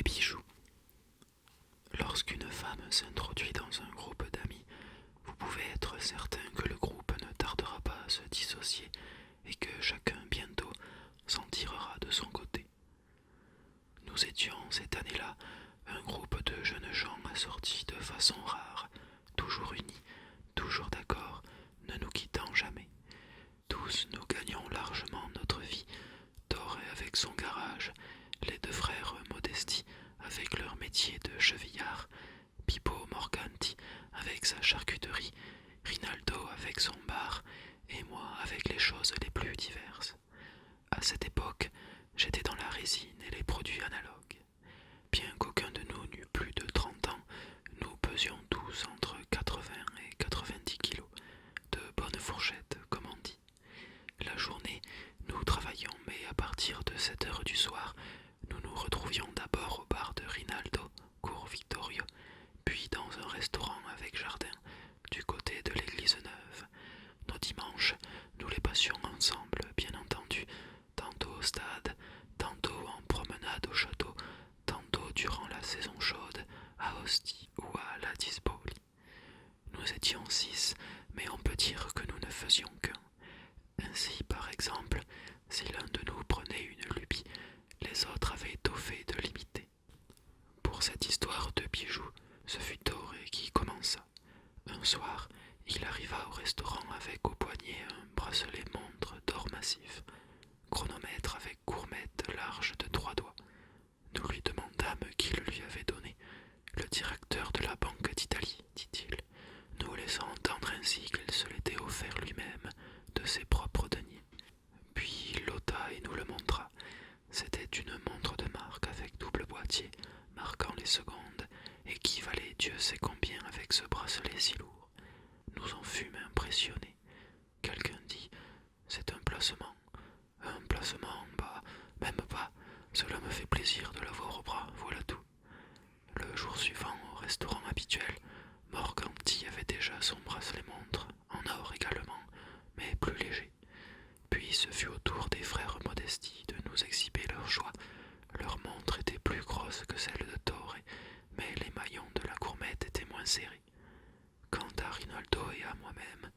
bijoux. Lorsqu'une femme s'introduit dans un groupe d'amis, vous pouvez être certain que le groupe ne tardera pas à se dissocier et que chacun bientôt s'en tirera de son côté. Nous étions cette année-là un groupe de jeunes gens assortis de façon rare, toujours unis, toujours d'accord, ne nous quittant jamais. Tous nous gagnions largement notre vie, Doré avec son garage, les deux frères Modesti avec leur métier de chevillard, Pippo Morganti avec sa charcuterie, Rinaldo avec son bar, et moi avec les choses les plus diverses. À cette époque, j'étais dans la résine et les produits analogues. Bien qu'aucun de nous n'eût plus de 30 ans, nous pesions tous entre 80 et 90 kilos, de bonnes fourchettes, comme on dit. La journée, nous travaillions, mais à partir de 7 heures du soir, nous nous retrouvions d'abord au bar de Rinaldo, cours Victorio, puis dans un restaurant avec jardin, du côté de l'église neuve. Nos dimanches, nous les passions ensemble, bien entendu, tantôt au stade, tantôt en promenade au château, tantôt durant la saison chaude, à Ostie ou à la Dispoli. Nous étions 6, mais on peut dire que nous ne faisions qu'un. Ainsi, par exemple, si l'un de nous prenait une lubie, les autres avaient tôt fait de l'imiter. Pour cette histoire de bijoux, ce fut Doré qui commença. Un soir, il arriva au restaurant avec au poignet un bracelet montre d'or massif, chronomètre avec gourmette large de 3 doigts. Nous lui demandâmes qui le lui avait donné. Le directeur de la Banque d'Italie, dit-il, nous laissant entendre ainsi qu'il se l'était offert lui-même de ses propres deniers. Puis il l'ôta et nous le montra. C'était une montre de marque avec double boîtier, marquant les secondes, et qui valait Dieu sait combien avec ce bracelet si lourd. Nous en fûmes impressionnés. Quelqu'un dit « C'est un placement. » Un placement, bah, même pas. Cela me fait plaisir de l'avoir au bras, voilà tout. Le jour suivant, au restaurant habituel, Morganti avait déjà son bracelet montre, en or également, mais plus léger. Puis ce fut au tour des frères Modesti de nous exhiber leur choix. Leur montre était plus grosse que celle de Torre, mais les maillons de la gourmette étaient moins serrés. Quant à Rinaldo et à moi-même,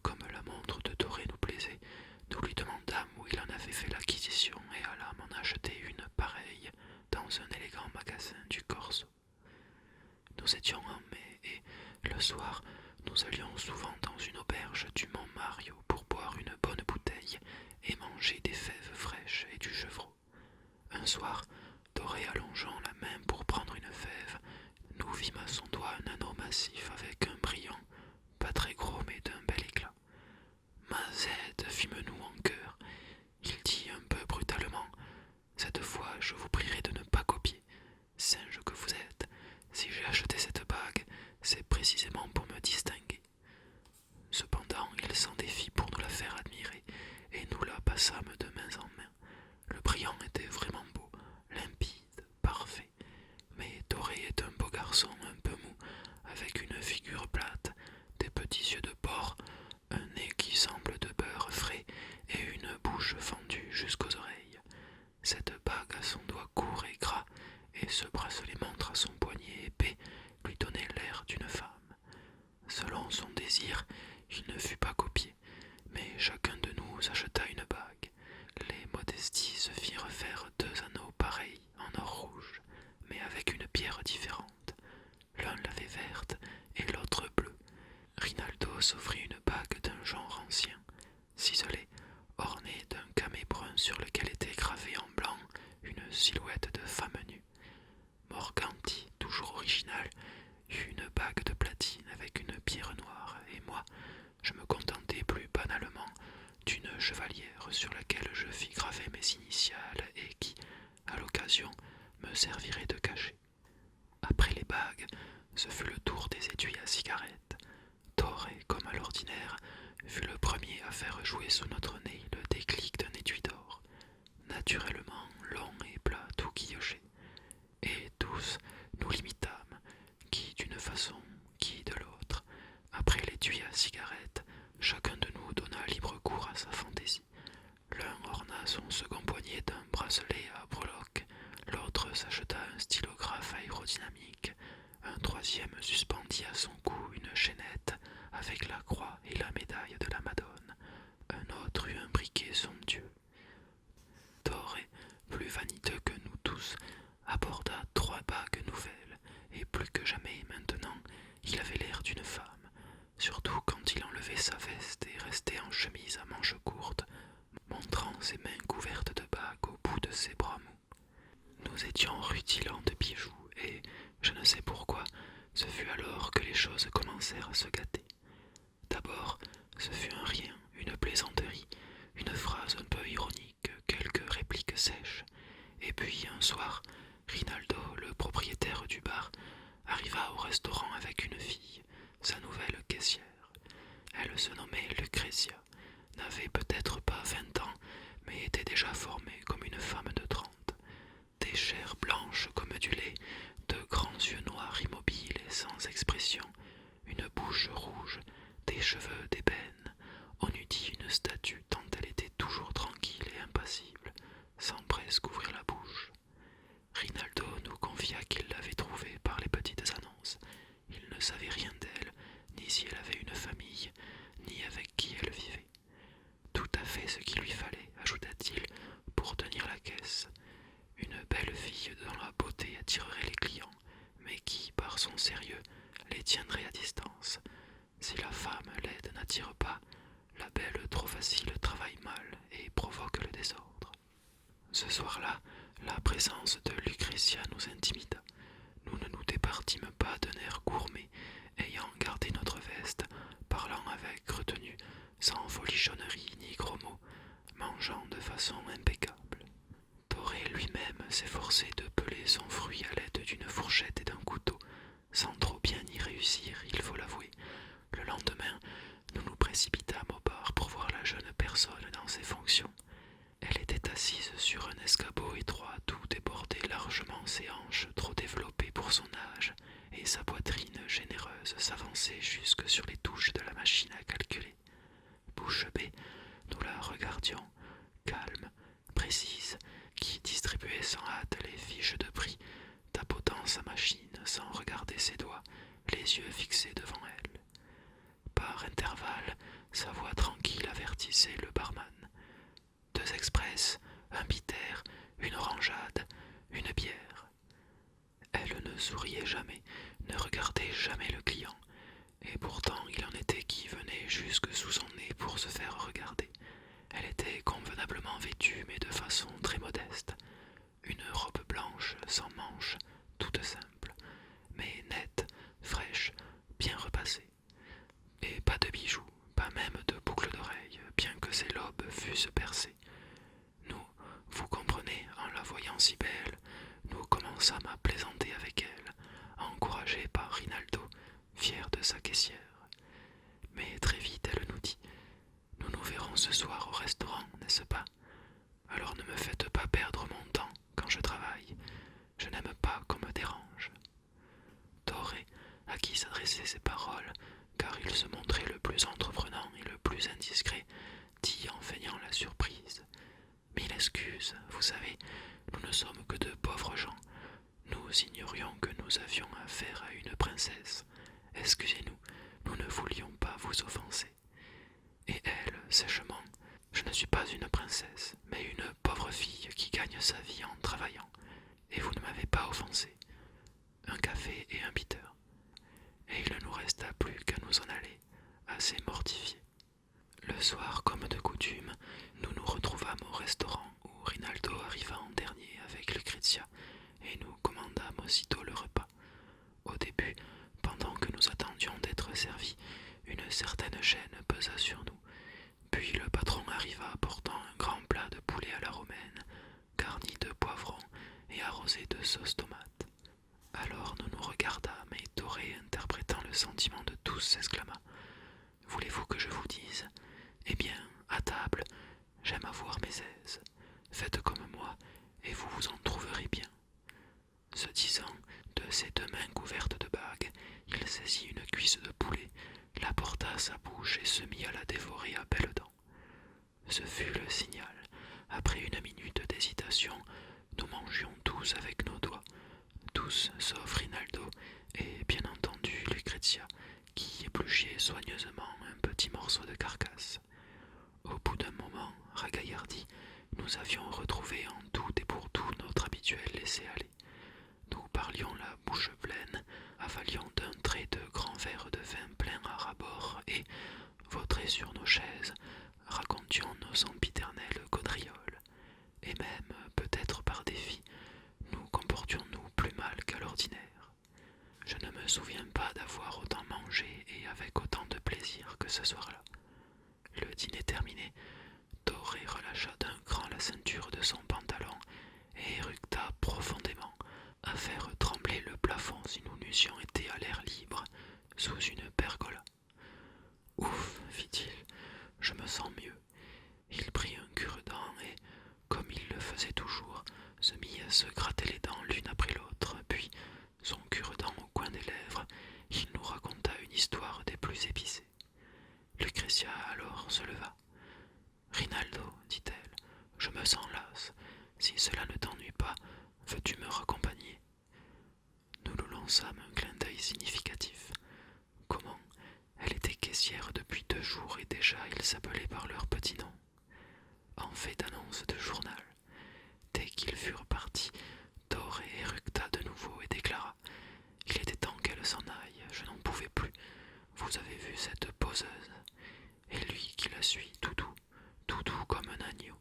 comme la montre de Torre nous plaisait, nous lui demandâmes où il en avait fait l'acquisition et allâmes en acheter une pareille dans un élégant magasin du Corso. Nous étions en mai et, le soir, nous allions souvent dans une auberge du Mont Mario pour boire une bonne bouteille et manger des fèves fraîches et du chevreau. Un soir, Doré allongeant la main pour prendre une fève, nous vîmes à son doigt un anneau massif avec un brillant, pas très gros mais d'un bel éclat. Mazette, fîmes-nous en chœur. Il dit un peu brutalement, cette fois je vous prierai de ne pas copier. Singe que vous êtes, si j'ai acheté cette bague, c'est précisément pour me distinguer. Cependant, il s'en défit pour nous la faire admirer, et nous la passâmes de main en main. Le brillant était vraiment beau, limpide, parfait, mais Doré est un beau garçon un peu mou, avec une figure plate, des petits yeux de porc, un nez qui semble de beurre frais et une bouche fendue jusqu'aux oreilles. Cette bague à son doigt court et gras, et ce bracelet montre à son poignet épais lui donnait l'air d'une femme. Selon son désir, il ne fut pas copié, mais chacun de nous acheta une bague. Les Modestis se firent faire 2 anneaux pareils en or rouge, mais avec une pierre différente. L'un l'avait verte et l'autre bleue. Rinaldo s'offrit une bague d'un genre ancien, ciselée, ornée d'un camée brun sur lequel était gravée en blanc une silhouette de femme nue. Morganti, toujours original, eut une bague de platine avec une pierre noire, et moi, je me contentais plus banalement d'une chevalière sur laquelle je fis graver mes initiales et qui, à l'occasion, me servirait de cachet. Après les bagues, ce fut le tour des étuis à cigarette. Torre, comme à l'ordinaire, fut le premier à faire jouer sous notre nez le déclic d'un étui d'or, naturellement long et plat tout guilloché. Et tous nous l'imitâmes, qui d'une façon, qui de l'autre. Après l'étui à cigarette, chacun de nous donna libre cours à sa fantaisie. L'un orna son second poignet d'un bracelet à breloques, l'autre s'acheta un stylographe aérodynamique, un troisième suspendit à son cou une chaînette avec la croix et la médaille de la Madone, un autre eut un briquet somptueux. Toré, plus vaniteux que nous tous, aborda 3 bagues nouvelles, et plus que jamais maintenant, il avait l'air d'une femme, surtout quand il enlevait sa veste et restait en chemise à manches courtes, montrant ses mains couvertes de bagues au bout de ses bras mous. Nous étions rutilants de bijoux, et, je ne sais pourquoi, ce fut alors que les choses commencèrent à se gâter. D'abord, ce fut un rien, une plaisanterie, une phrase un peu ironique, quelques répliques sèches, et puis un soir, Rinaldo, le propriétaire du bar, arriva au restaurant avec une fille, sa nouvelle caissière. Elle se nommait Lucrezia, n'avait peut-être pas 20 ans, mais était déjà formée comme une femme de 30. Des chairs blanches comme du lait, de grands yeux noirs immobiles et sans expression, une bouche rouge, des cheveux d'ébène. On eût dit une statue tant elle était toujours tranquille et impassible, sans presque ouvrir la bouche. Rinaldo nous confia qu'il l'avait trouvée par les petites annonces. Il ne savait rien d'elle, ni si elle avait une famille, ni avec qui elle vivait. Tout à fait ce qu'il lui fallait, ajouta-t-il, pour tenir la caisse. Une belle fille dont la beauté attirerait les clients, mais qui, par son sérieux, les tiendrait à distance. Si la femme laide n'attire pas, la belle trop facile travaille mal et provoque le désordre. Ce soir-là, la présence de Lucrezia nous intimida. Nous ne nous départîmes pas d'un air gourmet, ayant gardé notre veste, parlant avec retenue, sans folichonnerie ni gros mots, mangeant de façon impeccable. Toré lui-même s'efforçait de peler son fruit à l'aide d'une fourchette et d'un couteau, sans trop bien y réussir, il faut l'avouer. Le lendemain, nous nous précipitâmes au bar pour voir la jeune personne dans ses fonctions. Elle était assise sur un escabeau étroit d'où débordaient largement ses hanches trop développées pour son âge, et sa poitrine généreuse s'avançait jusque sur les touches de la machine à calculer. Bouche bée, nous la regardions, calme, précise, qui distribuait sans hâte les fiches de prix, tapotant sa machine sans regarder ses doigts, les yeux fixés devant elle. Par intervalles, sa voix tranquille avertissait le barman. 2 express, un bitter, une orangeade, une bière. Elle ne souriait jamais, ne regardait jamais le client, et pourtant il en était qui venaient jusque sous son nez pour se faire regarder. Elle était convenablement vêtue, mais de façon très modeste. Une robe blanche, sans manches, toute simple, mais nette, fraîche, bien repassée. Et pas de bijoux, pas même de boucles d'oreilles, bien que ses lobes fussent percés. Nous, vous comprenez, en la voyant si belle, nous commençâmes à plaisanter avec elle, encouragés par Rinaldo, fier de sa caissière. Mais très vite elle nous dit « Nous nous verrons ce soir au restaurant, n'est-ce pas? Alors ne me faites pas perdre mon temps quand je travaille. Je n'aime pas qu'on me dérange. » Toré, à qui s'adressaient ces paroles, car il se montrait le plus entreprenant et le plus indiscret, dit en feignant la surprise. « Mille excuses, vous savez, nous ne sommes que de pauvres gens. Nous ignorions que nous avions affaire à une princesse. Excusez-nous, nous ne voulions pas vous offenser. » Et elle, sèchement, « Je ne suis pas une princesse, mais une pauvre fille qui gagne sa vie en travaillant. Et vous ne m'avez pas offensé. Un café et un bitter. » Et il ne nous resta plus qu'à nous en aller, assez mortifiés. Le soir, comme de coutume, nous nous retrouvâmes au restaurant où Rinaldo arriva en dernier avec Lucrezia et nous commandâmes aussitôt le repas. Au début, pendant que nous attendions d'être servis, une certaine gêne pesa sur nous. Puis le patron arriva portant un grand plat de poulet à la romaine, garni de poivrons et arrosé de sauce tomate. Alors nous nous regardâmes et Toré, interprétant le sentiment de tous, s'exclama « Voulez-vous que je vous dise? Eh bien, à table, j'aime avoir mes aises. Faites comme moi, et vous vous en trouverez bien. » Ce disant, de ses 2 mains couvertes de bagues, il saisit une cuisse de poulet, la porta à sa bouche et se mit à la dévorer à belles dents. Ce fut le signal. Après une minute d'hésitation, nous mangions tous avec nos doigts. tous, sauf Rinaldo et bien entendu Lucrezia, qui épluchait soigneusement un petit morceau de carcasse. Au bout d'un moment, ragaillardi, nous avions retrouvé en tout et pour tout notre habituel laisser-aller. Nous parlions la bouche pleine, avalions d'un trait de grands verres de vin plein à ras-bord et, vautrés sur nos chaises, racontions nos sempiternelles gaudrioles. Et même, peut-être par défi, nous comportions-nous plus mal qu'à l'ordinaire. Je ne me souviens pas d'avoir autant mangé et avec autant de plaisir que ce soir-là. Le dîner terminé, Doré relâcha d'un cran la ceinture de son pantalon et éructa profondément, à faire trembler le plafond si nous n'eussions été à l'air libre, sous une pergola. Ouf, fit-il, je me sens mieux. Il prit un cure-dent et, comme il le faisait toujours, se mit à se gratter les dents l'une après l'autre, puis, son cure-dent au coin des lèvres, il nous raconta une histoire des plus épicées. Lucrezia alors se leva. Rinaldo, dit-elle, je me sens lasse. Si cela ne t'ennuie pas, veux-tu me raccompagner? Nous nous lançâmes un clin d'œil significatif. Comment? Elle était caissière depuis 2 jours et déjà ils s'appelaient par leur petit nom. En fait d'annonce de journal. Dès qu'ils furent partis, Doré éructa de nouveau et déclara: il était temps qu'elle s'en aille, je n'en pouvais plus. Vous avez vu cette poseuse? Et lui qui la suit, tout doux comme un agneau.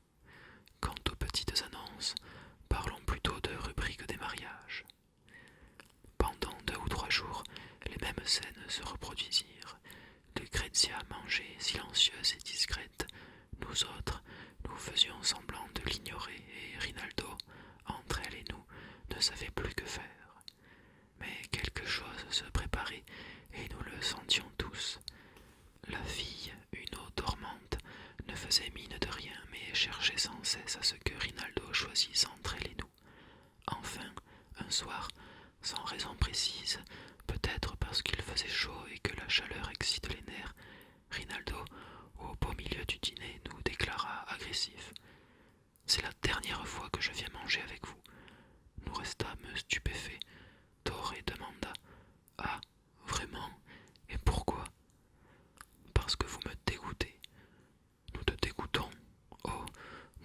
Quant aux petites annonces, parlons plutôt de rubriques des mariages. Pendant 2 ou 3 jours, les mêmes scènes se reproduisirent. Lucrezia mangeait silencieuse et discrète. Nous autres, nous faisions semblant de l'ignorer et Rinaldo, entre elle et nous, ne savait plus que faire. Mais quelque chose se préparait et nous le sentions tous. La fille, une eau dormante, ne faisait mine de rien mais cherchait sans cesse à ce que Rinaldo choisisse entre elle et nous. Enfin, un soir, sans raison précise, peut-être parce qu'il faisait chaud et que la chaleur excite les nerfs, Rinaldo, au beau milieu du dîner, nous déclara agressif: c'est la dernière fois que je viens manger avec vous. Nous restâmes stupéfaits. Doré demanda: ah, vraiment? Et pourquoi? Parce que vous me dégoûtez. Nous te dégoûtons. Oh,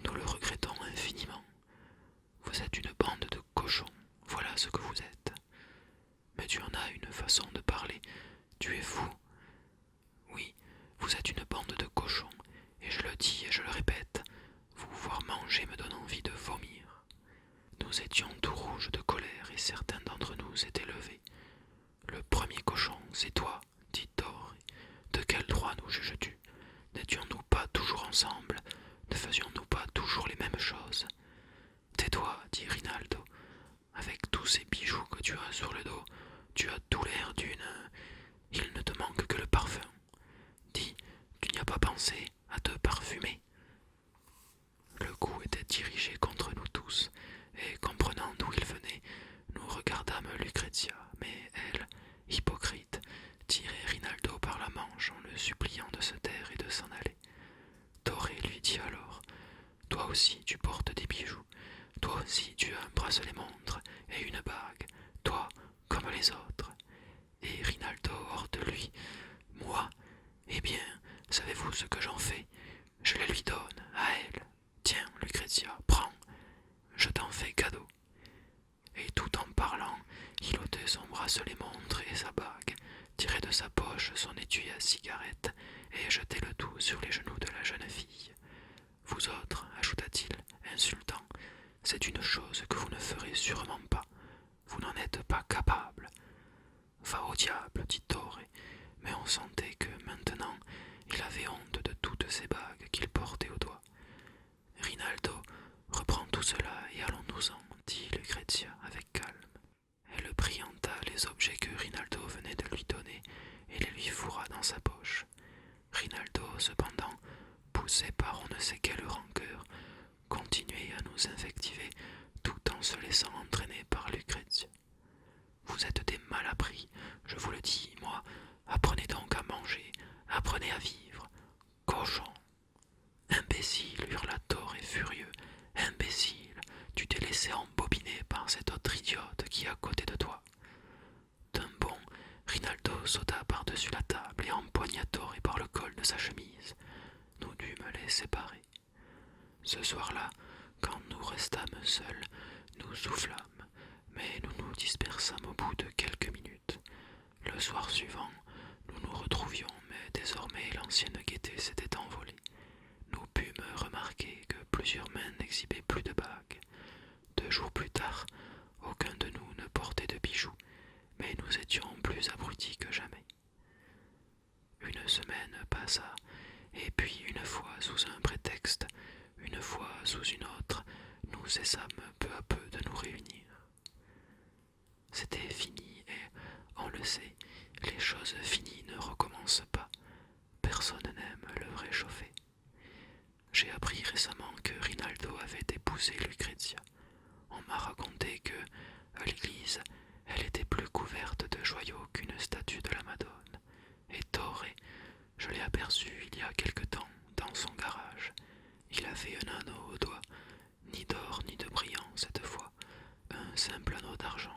nous le regrettons infiniment. Vous êtes une bande de cochons, voilà ce que vous êtes. Mais tu en as une façon de parler, tu es fou. Oui, vous êtes une bande de cochons, et je le dis et je le répète, vous voir manger me donne envie de vomir. Nous étions tout rouges de colère et certains d'entre nous s'étaient levés. Le premier cochon, c'est toi, dit Doré. De quel droit nous juges-tu? N'étions-nous pas toujours ensemble? Ne faisions-nous pas toujours les mêmes choses? Tais-toi, dit Rinaldo. Avec tous ces bijoux que tu as sur le dos, tu as tout l'air d'une... Il ne te manque que le parfum. Dis, tu n'y as pas pensé à te parfumer? Le coup était dirigé contre nous tous, et comprenant d'où il venait, nous regardâmes Lucrezia, mais elle, hypocrite, tirait Rinaldo par la manche en le suppliant de se taire et de s'en aller. Doré lui dit alors: toi aussi tu portes des bijoux, toi aussi tu as un bracelet montre et une bague, toi comme les autres. Et Rinaldo hors de lui: moi? Eh bien, savez-vous ce que j'en fais? Je les lui donne, à elle. Tiens, Lucrezia, prends, je t'en fais cadeau. Et tout en parlant, il ôtait son bracelet montre et sa bague, tirait de sa poche son étui à cigarette et jetait le tout sur les genoux de la jeune fille. Vous autres, ajouta-t-il, insultant, c'est une chose que vous ne ferez sûrement pas. Vous n'en êtes pas capable. Va au diable, dit Doré, mais on sentait que maintenant il avait honte de toutes ces bagues qu'il portait au doigt. Rinaldo, reprends tout cela et allons-nous-en, dit Lucrezia avec calme. Elle brillanta les objets que Rinaldo venait de lui donner et les lui fourra dans sa poche. Rinaldo, cependant, poussé par on ne sait quelle rancœur, continuait à nous invectiver tout en se laissant entraîner par Lucrezia. Vous êtes des malappris, je vous le dis, moi. Apprenez donc à manger, apprenez à vivre. Cochon! Imbécile, hurla Doré furieux. Imbécile, tu t'es laissé embobiner par cette autre idiote qui est à côté de poignardé par le col de sa chemise. Nous dûmes les séparer. Ce soir-là, quand nous restâmes seuls, nous soufflâmes, mais nous nous dispersâmes au bout de quelques minutes. Le soir suivant, nous nous retrouvions, mais désormais l'ancienne gaieté s'était envolée. Nous pûmes remarquer que plusieurs mains n'exhibaient plus de bagues. 2 jours plus tard, aucun de nous ne portait de bijoux, mais nous étions plus abrutis que jamais. Une semaine passa, et puis une fois sous un prétexte, une fois sous une autre, nous cessâmes peu à peu de nous réunir. C'était fini, et, on le sait, les choses finies ne recommencent pas. Personne n'aime le réchauffer. J'ai appris récemment que Rinaldo avait épousé Lucrezia. On m'a raconté que, à l'église, elle était plus couverte de joyaux qu'une statue de la Madone. Et Torre, je l'ai aperçu il y a quelque temps dans son garage. Il avait un anneau au doigt, ni d'or ni de brillant cette fois, un simple anneau d'argent.